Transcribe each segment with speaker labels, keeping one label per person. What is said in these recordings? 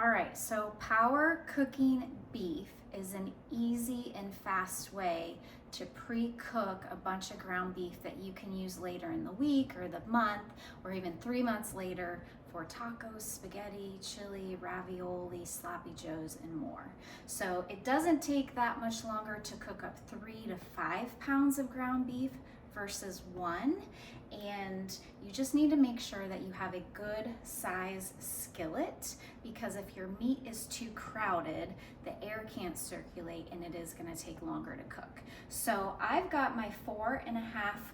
Speaker 1: All right, so power cooking beef is an easy and fast way to pre-cook a bunch of ground beef that you can use later in the week or the month or even 3 months later for tacos, spaghetti, chili, ravioli, sloppy joes, and more. So it doesn't take that much longer to cook up 3 to 5 pounds of ground beef versus 1. And you just need to make sure that you have a good size skillet, because if your meat is too crowded, the air can't circulate and it is going to take longer to cook. So I've got my 4.5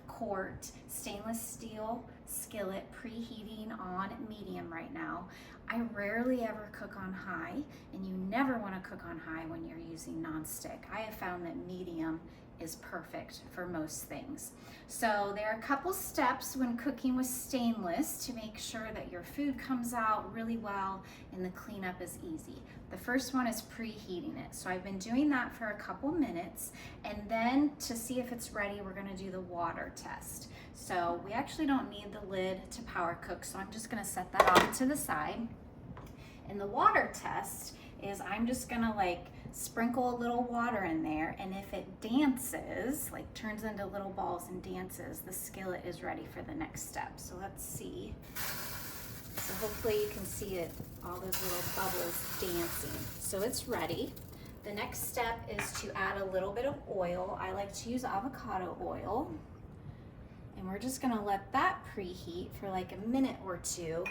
Speaker 1: quart stainless steel skillet preheating on medium right now. I rarely ever cook on high, and you never want to cook on high when you're using nonstick. I have found that medium is perfect for most things. So there are a couple steps when cooking with stainless to make sure that your food comes out really well and the cleanup is easy. The first one is preheating it. So I've been doing that for a couple minutes, and then to see if it's ready, we're gonna do the water test. So we actually don't need the lid to power cook, so I'm just gonna set that off to the side. And the water test is I'm just gonna sprinkle a little water in there, and if it dances, turns into little balls and dances, the skillet is ready for the next step. So let's see. So hopefully you can see it, all those little bubbles dancing. So it's ready. The next step is to add a little bit of oil. I like to use avocado oil. And we're just gonna let that preheat for a minute or two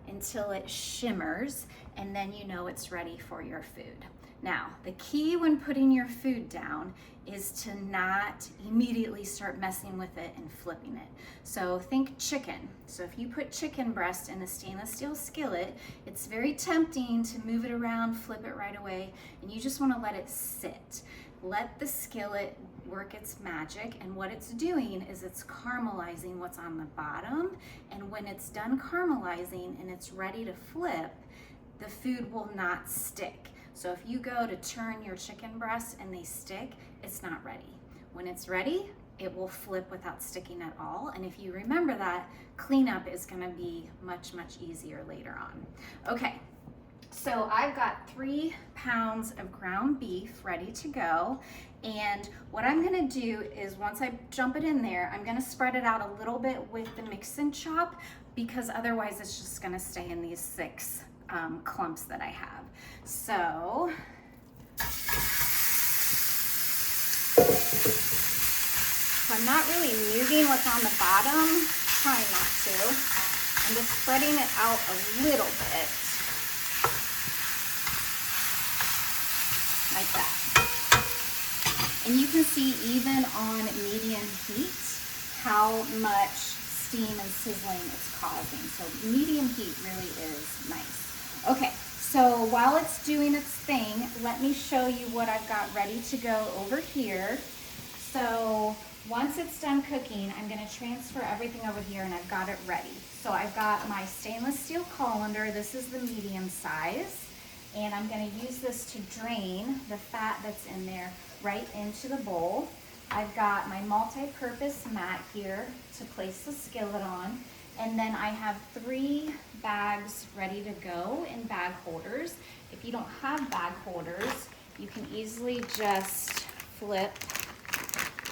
Speaker 1: until it shimmers, and then you know it's ready for your food. Now, the key when putting your food down is to not immediately start messing with it and flipping it. So think chicken. So if you put chicken breast in a stainless steel skillet, it's very tempting to move it around, flip it right away, and you just wanna let it sit. Let the skillet work its magic, and what it's doing is it's caramelizing what's on the bottom, and when it's done caramelizing and it's ready to flip, the food will not stick. So if you go to turn your chicken breasts and they stick, it's not ready. When it's ready, it will flip without sticking at all, and if you remember that, cleanup is gonna be much, much easier later on. Okay. So I've got 3 pounds of ground beef ready to go. And what I'm gonna do is once I jump it in there, I'm gonna spread it out a little bit with the mix and chop, because otherwise it's just gonna stay in these 6 clumps that I have. So I'm not really moving what's on the bottom, trying not to. I'm just spreading it out a little bit. Like that. And you can see even on medium heat how much steam and sizzling it's causing. So medium heat really is nice. Okay, so while it's doing its thing, let me show you what I've got ready to go over here. So once it's done cooking, I'm gonna transfer everything over here, and I've got it ready. So I've got my stainless steel colander. This is the medium size. And I'm going to use this to drain the fat that's in there right into the bowl. I've got my multi-purpose mat here to place the skillet on, and then I have 3 bags ready to go in bag holders. If you don't have bag holders, you can easily just flip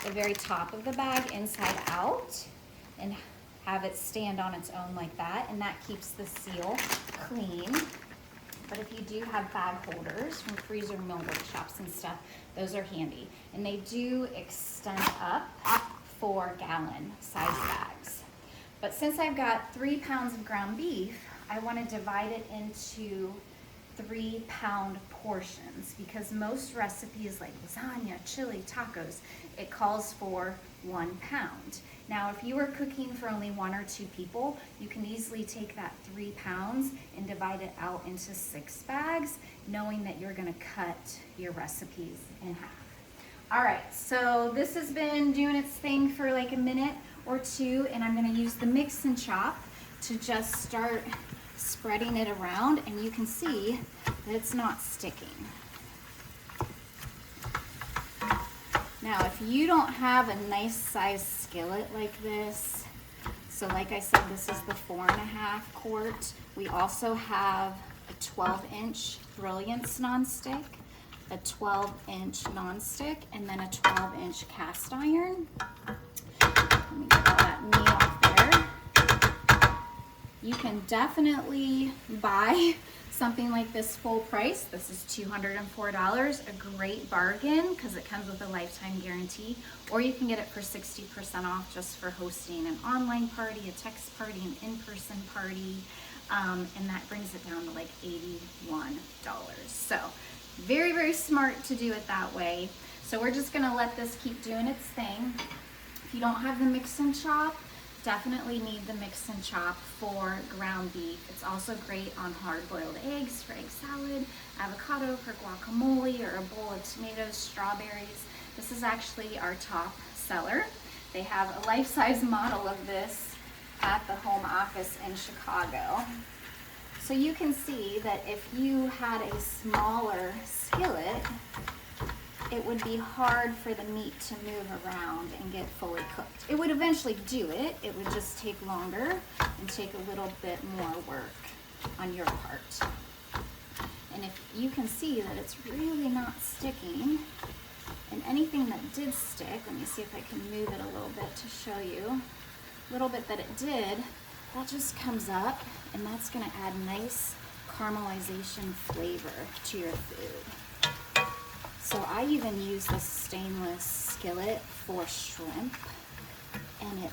Speaker 1: the very top of the bag inside out and have it stand on its own like that, and that keeps the seal clean. But if you do have bag holders from freezer meal workshops and stuff, those are handy. And they do extend up for gallon size bags. But since I've got 3 pounds of ground beef, I want to divide it into 3-pound portions, because most recipes like lasagna, chili, tacos, it calls for 1 pound. Now, if you are cooking for only 1 or 2 people, you can easily take that 3 pounds and divide it out into 6 bags, knowing that you're gonna cut your recipes in half. All right, so this has been doing its thing for a minute or 2, and I'm gonna use the mix and chop to just start spreading it around, and you can see that it's not sticking. Now, if you don't have a nice size skillet like this, so like I said, this is the 4.5 quart. We also have a 12-inch Brilliance nonstick, a 12-inch nonstick, and then a 12-inch cast iron. Let me get all that meat off there. You can definitely buy something like this full price. This is $204, a great bargain because it comes with a lifetime guarantee, or you can get it for 60% off just for hosting an online party, a text party, an in-person party, and that brings it down to like $81. So very, very smart to do it that way. So we're just gonna let this keep doing its thing. If you don't have the mix and chop, definitely need the mix and chop for ground beef. It's also great on hard-boiled eggs for egg salad, avocado for guacamole, or a bowl of tomatoes, strawberries. This is actually our top seller. They have a life-size model of this at the home office in Chicago. So you can see that if you had a smaller skillet, it would be hard for the meat to move around and get fully cooked. It would eventually do it. It would just take longer and take a little bit more work on your part. And if you can see that it's really not sticking, and anything that did stick, let me see if I can move it a little bit to show you. A little bit that it did, that just comes up, and that's gonna add nice caramelization flavor to your food. So I even use this stainless skillet for shrimp, and it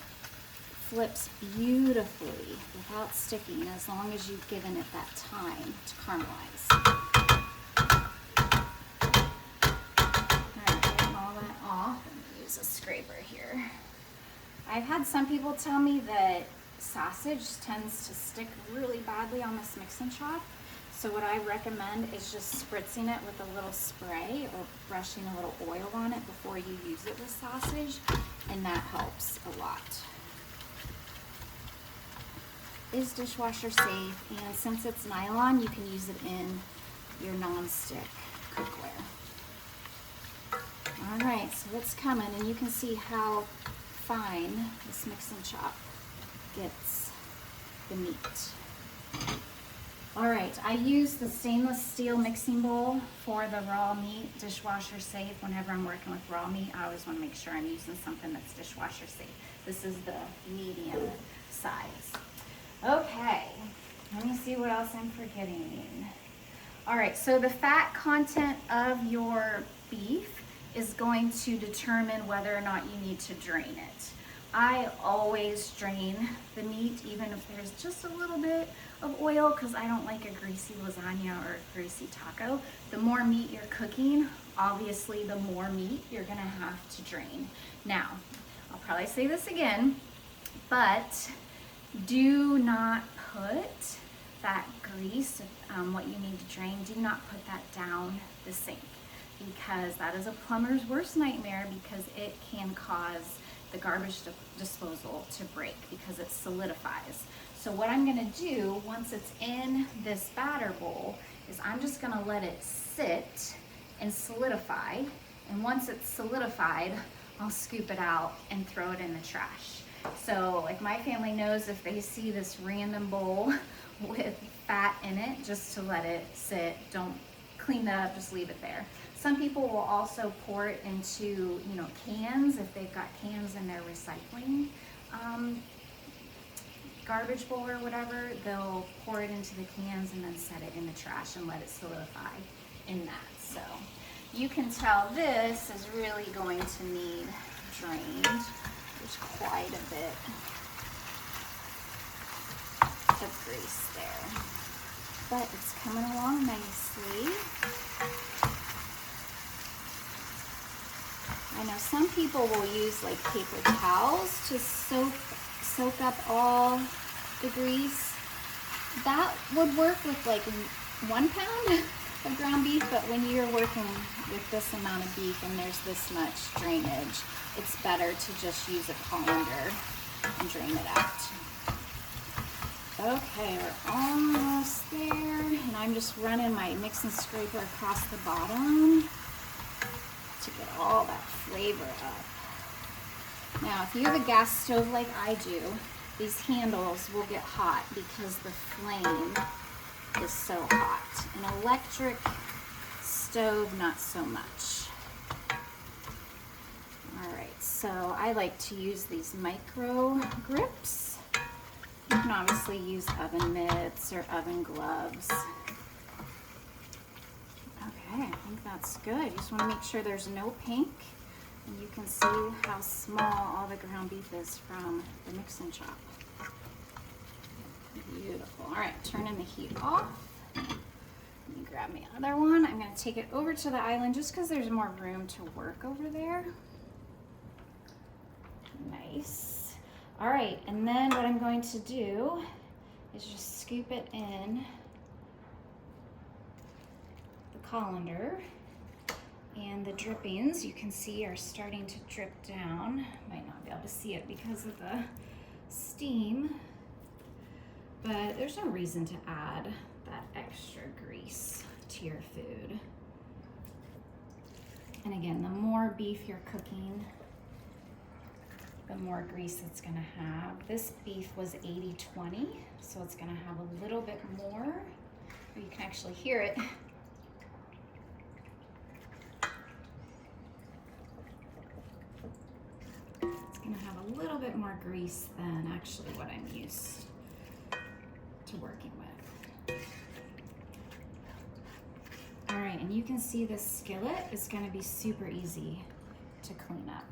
Speaker 1: flips beautifully without sticking as long as you've given it that time to caramelize. All right, getting all that off, and use a scraper here. I've had some people tell me that sausage tends to stick really badly on this mix and chop. So what I recommend is just spritzing it with a little spray or brushing a little oil on it before you use it with sausage, and that helps a lot. It's dishwasher safe, and since it's nylon, you can use it in your non-stick cookware. All right, so it's coming, and you can see how fine this mix and chop gets the meat. All right, I use the stainless steel mixing bowl for the raw meat, dishwasher safe. Whenever I'm working with raw meat, I always want to make sure I'm using something that's dishwasher safe. This is the medium size. Okay, let me see what else I'm forgetting. All right, so the fat content of your beef is going to determine whether or not you need to drain it. I always drain the meat, even if there's just a little bit of oil, because I don't like a greasy lasagna or a greasy taco. The more meat you're cooking, obviously the more meat you're gonna have to drain. Now, I'll probably say this again, but do not put that grease, what you need to drain, do not put that down the sink, because that is a plumber's worst nightmare, because it can cause the garbage disposal to break because it solidifies. So what I'm gonna do once it's in this batter bowl is I'm just gonna let it sit and solidify. And once it's solidified, I'll scoop it out and throw it in the trash. So like my family knows if they see this random bowl with fat in it, just to let it sit, don't clean that up, just leave it there. Some people will also pour it into, cans if they've got cans in their recycling garbage bowl or whatever. They'll pour it into the cans and then set it in the trash and let it solidify in that. So you can tell this is really going to need drained. There's quite a bit of grease there, but it's coming along nicely. I know some people will use like paper towels to soak up all the grease. That would work with like 1 pound of ground beef, but when you're working with this amount of beef and there's this much drainage, it's better to just use a colander and drain it out. Okay, we're almost there, and I'm just running my mix and scraper across the bottom to get all that flavor up. Now, if you have a gas stove like I do, these handles will get hot because the flame is so hot. An electric stove, not so much. All right, so I like to use these micro grips. You can obviously use oven mitts or oven gloves. Okay, I think that's good. You just want to make sure there's no pink. And you can see how small all the ground beef is from the mix and chop. Beautiful. All right, turning the heat off. Let me grab my other one. I'm going to take it over to the island just because there's more room to work over there. Nice. All right, and then what I'm going to do is just scoop it in the colander, and the drippings you can see are starting to drip down. Might not be able to see it because of the steam, but there's no reason to add that extra grease to your food. And again, the more beef you're cooking, the more grease it's gonna have. This beef was 80-20, so it's gonna have a little bit more. You can actually hear it. It's gonna have a little bit more grease than actually what I'm used to working with. All right, and you can see this skillet is gonna be super easy to clean up.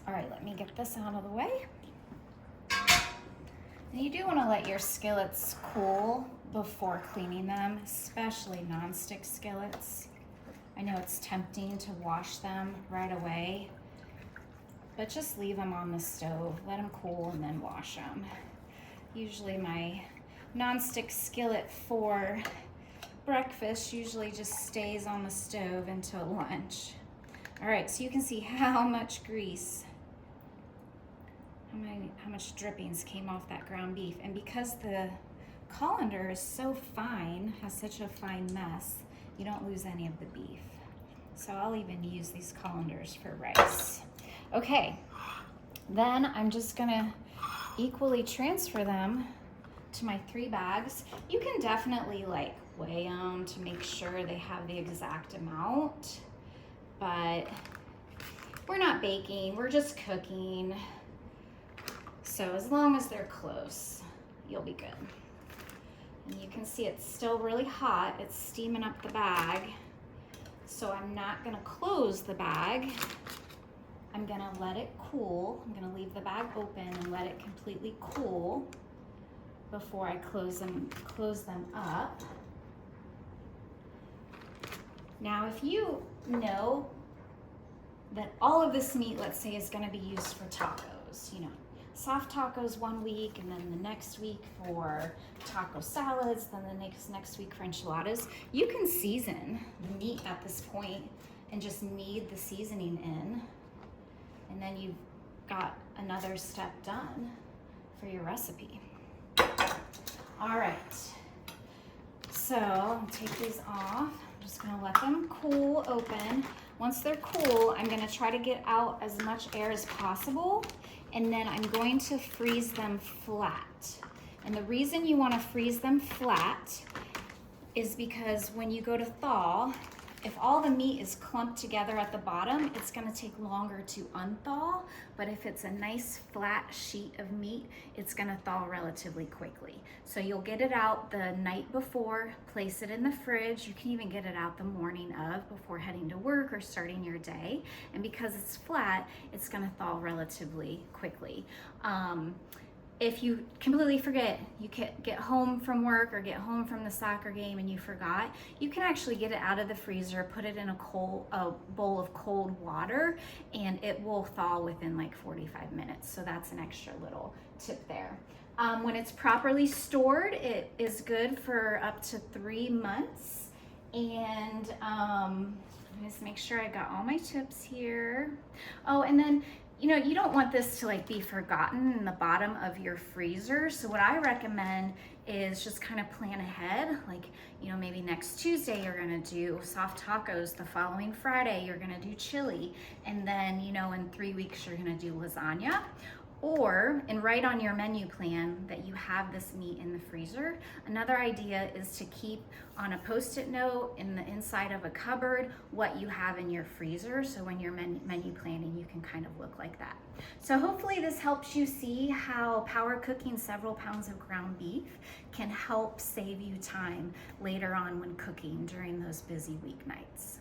Speaker 1: All right, let me get this out of the way. And you do want to let your skillets cool before cleaning them, especially nonstick skillets. I know it's tempting to wash them right away, but just leave them on the stove, let them cool, and then wash them. Usually my nonstick skillet for breakfast usually just stays on the stove until lunch. All right, so you can see how much grease, how much drippings came off that ground beef. And because the colander is so fine, has such a fine mess, you don't lose any of the beef. So I'll even use these colanders for rice. Okay, then I'm just gonna equally transfer them to my 3 bags. You can definitely like weigh them to make sure they have the exact amount, but we're not baking, we're just cooking. So as long as they're close, you'll be good. And you can see it's still really hot. It's steaming up the bag. So I'm not gonna close the bag. I'm gonna let it cool. I'm gonna leave the bag open and let it completely cool before I close them up. Now, if you know that all of this meat, let's say, is gonna be used for tacos, you know, soft tacos one week, and then the next week for taco salads, then the next week for enchiladas. You can season the meat at this point and just knead the seasoning in, and then you've got another step done for your recipe. All right, so I'll take these off. I'm just gonna let them cool open. Once they're cool, I'm gonna try to get out as much air as possible, and then I'm going to freeze them flat. And the reason you wanna freeze them flat is because when you go to thaw, if all the meat is clumped together at the bottom, it's gonna take longer to unthaw, but if it's a nice flat sheet of meat, it's gonna thaw relatively quickly. So you'll get it out the night before, place it in the fridge. You can even get it out the morning of before heading to work or starting your day. And because it's flat, it's gonna thaw relatively quickly. If you completely forget, you get home from work or get home from the soccer game and you forgot, you can actually get it out of the freezer, put it in a bowl of cold water, and it will thaw within like 45 minutes. So that's an extra little tip there. When it's properly stored, it is good for up to 3 months. And just make sure I got all my tips here. Oh, and then, you know, you don't want this to like be forgotten in the bottom of your freezer. So what I recommend is just kind of plan ahead. Like, you know, maybe next Tuesday you're gonna do soft tacos. The following Friday you're gonna do chili. And then, you know, in 3 weeks you're gonna do lasagna. and write on your menu plan that you have this meat in the freezer. Another idea is to keep on a post-it note in the inside of a cupboard what you have in your freezer, so when you're menu planning you can kind of look like that. So hopefully this helps you see how power cooking several pounds of ground beef can help save you time later on when cooking during those busy weeknights.